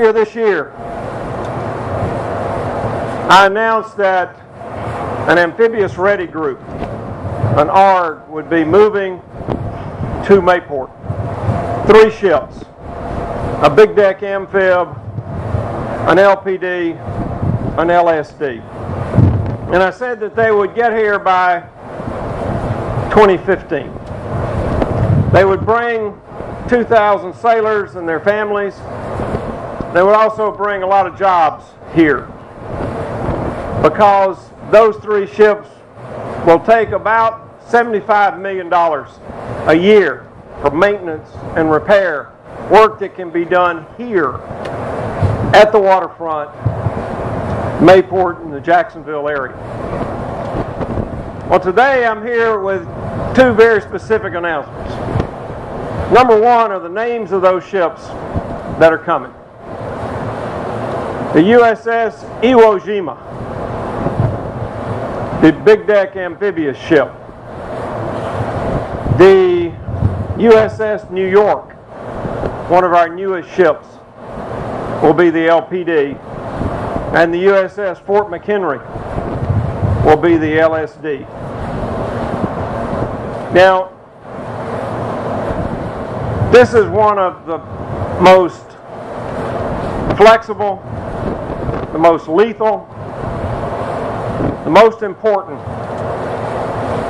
Earlier this year, I announced that an amphibious ready group, an ARG, would be moving to Mayport. 3 ships, a big deck amphib, an LPD, an LSD. And I said that they would get here by 2015. They would bring 2,000 sailors and their families. They would also bring a lot of jobs here, because those 3 ships will take about $75 million a year for maintenance and repair, work that can be done here at the waterfront, Mayport, and the Jacksonville area. Well, today I'm here with 2 very specific announcements. Number 1 are the names of those ships that are coming. The USS Iwo Jima, the big deck amphibious ship. The USS New York, one of our newest ships, will be the LPD, and the USS Fort McHenry will be the LSD. Now, this is one of the most flexible, the most lethal, the most important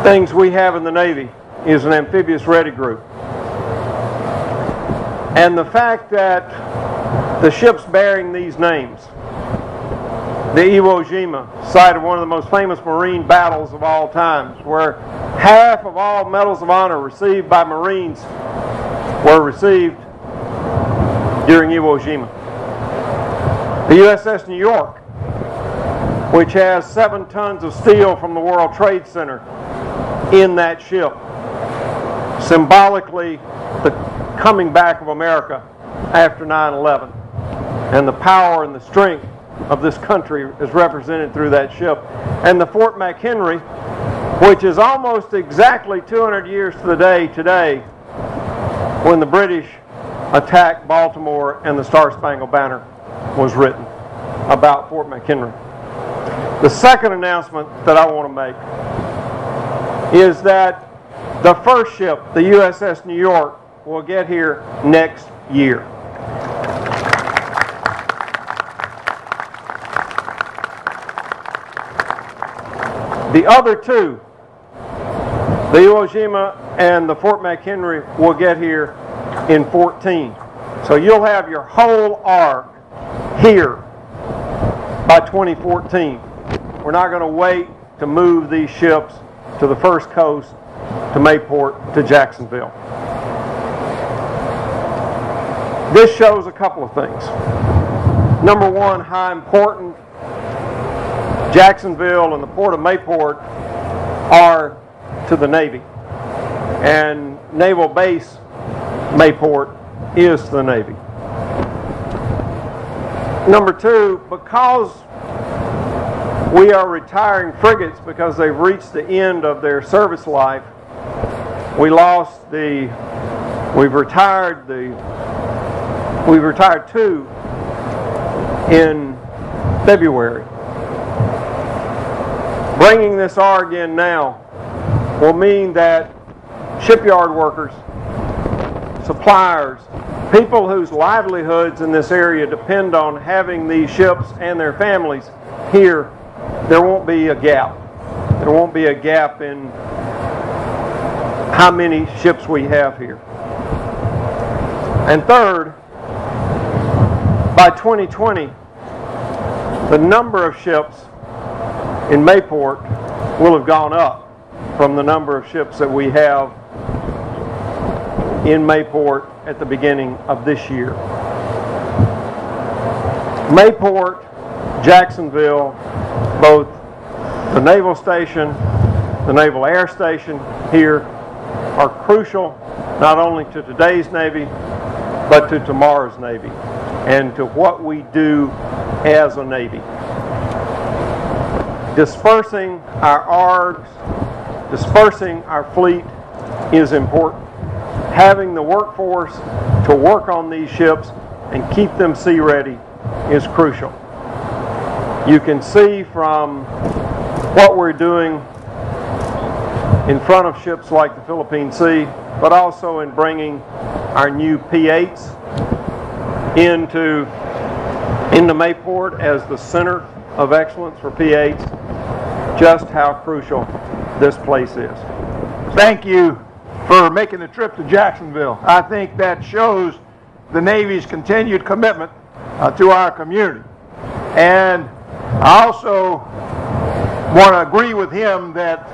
things we have in the Navy is an amphibious ready group. And the fact that the ships bearing these names, the Iwo Jima, site of one of the most famous Marine battles of all times, where half of all medals of honor received by Marines were received during Iwo Jima. The USS New York, which has 7 tons of steel from the World Trade Center in that ship, symbolically the coming back of America after 9/11, and the power and the strength of this country is represented through that ship. And the Fort McHenry, which is almost exactly 200 years to the day today when the British attacked Baltimore and the Star-Spangled Banner was written about Fort McHenry. The second announcement that I want to make is that the first ship, the USS New York, will get here next year. The other 2, the Iwo Jima and the Fort McHenry, will get here in 14. So you'll have your whole ARG here by 2014. We're not going to wait to move these ships to the first coast, to Mayport, to Jacksonville. This shows a couple of things. Number 1, how important Jacksonville and the Port of Mayport are to the Navy. And Naval Base Mayport is to the Navy. Number 2, because we are retiring frigates because they've reached the end of their service life, we've retired 2 in February. Bringing this ARG in now will mean that shipyard workers, suppliers, people whose livelihoods in this area depend on having these ships and their families here, there won't be a gap. There won't be a gap in how many ships we have here. And third, by 2020, the number of ships in Mayport will have gone up from the number of ships that we have in Mayport at the beginning of this year. Mayport, Jacksonville, both the Naval Station, the Naval Air Station here are crucial not only to today's Navy, but to tomorrow's Navy and to what we do as a Navy. Dispersing our ARGs, dispersing our fleet is important. Having the workforce to work on these ships and keep them sea ready is crucial. You can see from what we're doing in front of ships like the Philippine Sea, but also in bringing our new P-8s into Mayport as the center of excellence for P-8s, just how crucial this place is. Thank you for making the trip to Jacksonville. I think that shows the Navy's continued commitment to our community. And I also want to agree with him that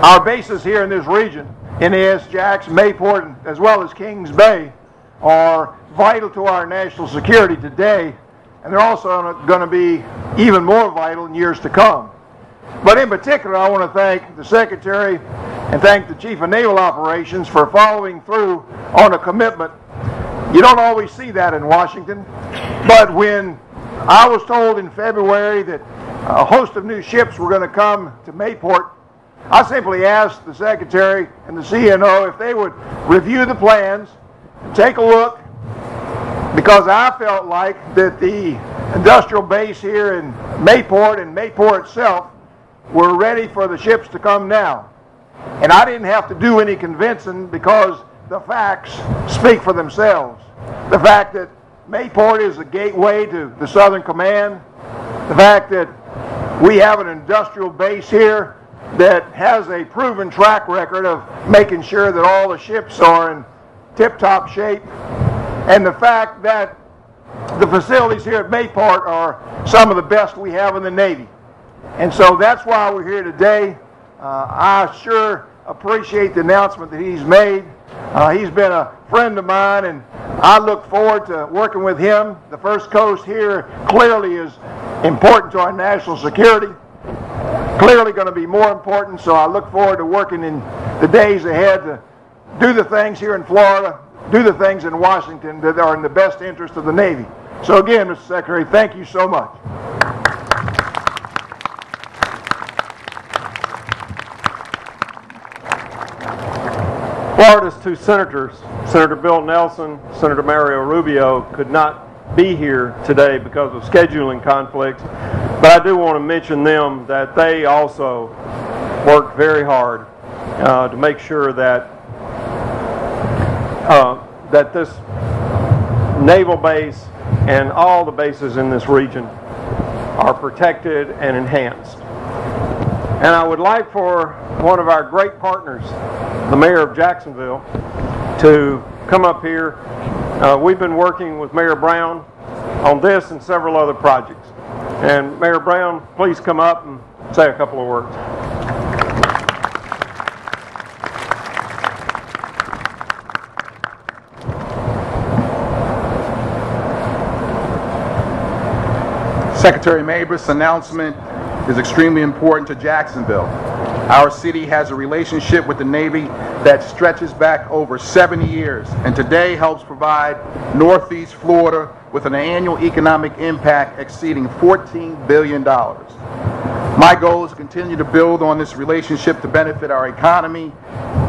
our bases here in this region, NAS, Jackson, Mayport, as well as Kings Bay, are vital to our national security today, and they're also going to be even more vital in years to come. But in particular, I want to thank the Secretary and thank the Chief of Naval Operations for following through on a commitment. You don't always see that in Washington, but when I was told in February that a host of new ships were going to come to Mayport, I simply asked the Secretary and the CNO if they would review the plans, take a look, because I felt like that the industrial base here in Mayport and Mayport itself were ready for the ships to come now. And I didn't have to do any convincing because the facts speak for themselves. The fact that Mayport is a gateway to the Southern Command, the fact that we have an industrial base here that has a proven track record of making sure that all the ships are in tip-top shape, and the fact that the facilities here at Mayport are some of the best we have in the Navy. And so that's why we're here today. I sure appreciate the announcement that he's made. He's been a friend of mine, and I look forward to working with him. The First Coast here clearly is important to our national security, clearly going to be more important, so I look forward to working in the days ahead to do the things here in Florida, do the things in Washington that are in the best interest of the Navy. So again, Mr. Secretary, thank you so much. Florida's two senators, Senator Bill Nelson, Senator Mario Rubio, could not be here today because of scheduling conflicts, but I do want to mention them that they also worked very hard to make sure that that this naval base and all the bases in this region are protected and enhanced. And I would like for one of our great partners, the Mayor of Jacksonville, to come up here. We've been working with Mayor Brown on this and several other projects. And Mayor Brown, please come up and say a couple of words. Secretary Mabus' announcement is extremely important to Jacksonville. Our city has a relationship with the Navy that stretches back over 70 years and today helps provide Northeast Florida with an annual economic impact exceeding $14 billion. My goal is to continue to build on this relationship to benefit our economy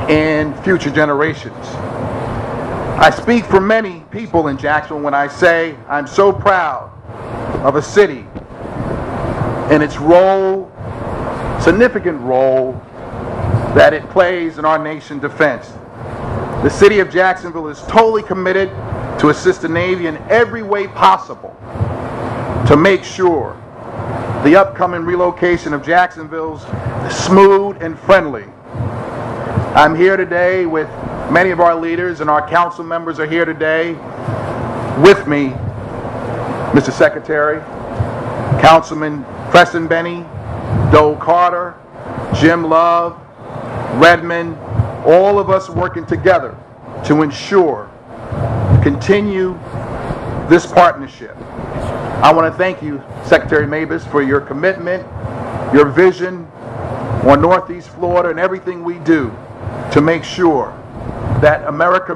and future generations. I speak for many people in Jacksonville when I say I'm so proud of a city and its role, significant role, that it plays in our nation's defense. The city of Jacksonville is totally committed to assist the Navy in every way possible to make sure the upcoming relocation of Jacksonville's smooth and friendly. I'm here today with many of our leaders, and our council members are here today with me, Mr. Secretary, Councilman Preston Benny, Dole Carter, Jim Love, Redmond, all of us working together to ensure, continue this partnership. I want to thank you, Secretary Mabus, for your commitment, your vision on Northeast Florida and everything we do to make sure that America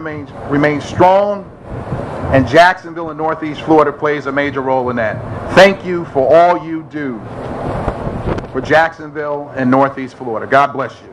remains strong, and Jacksonville and Northeast Florida plays a major role in that. Thank you for all you do for Jacksonville and Northeast Florida. God bless you.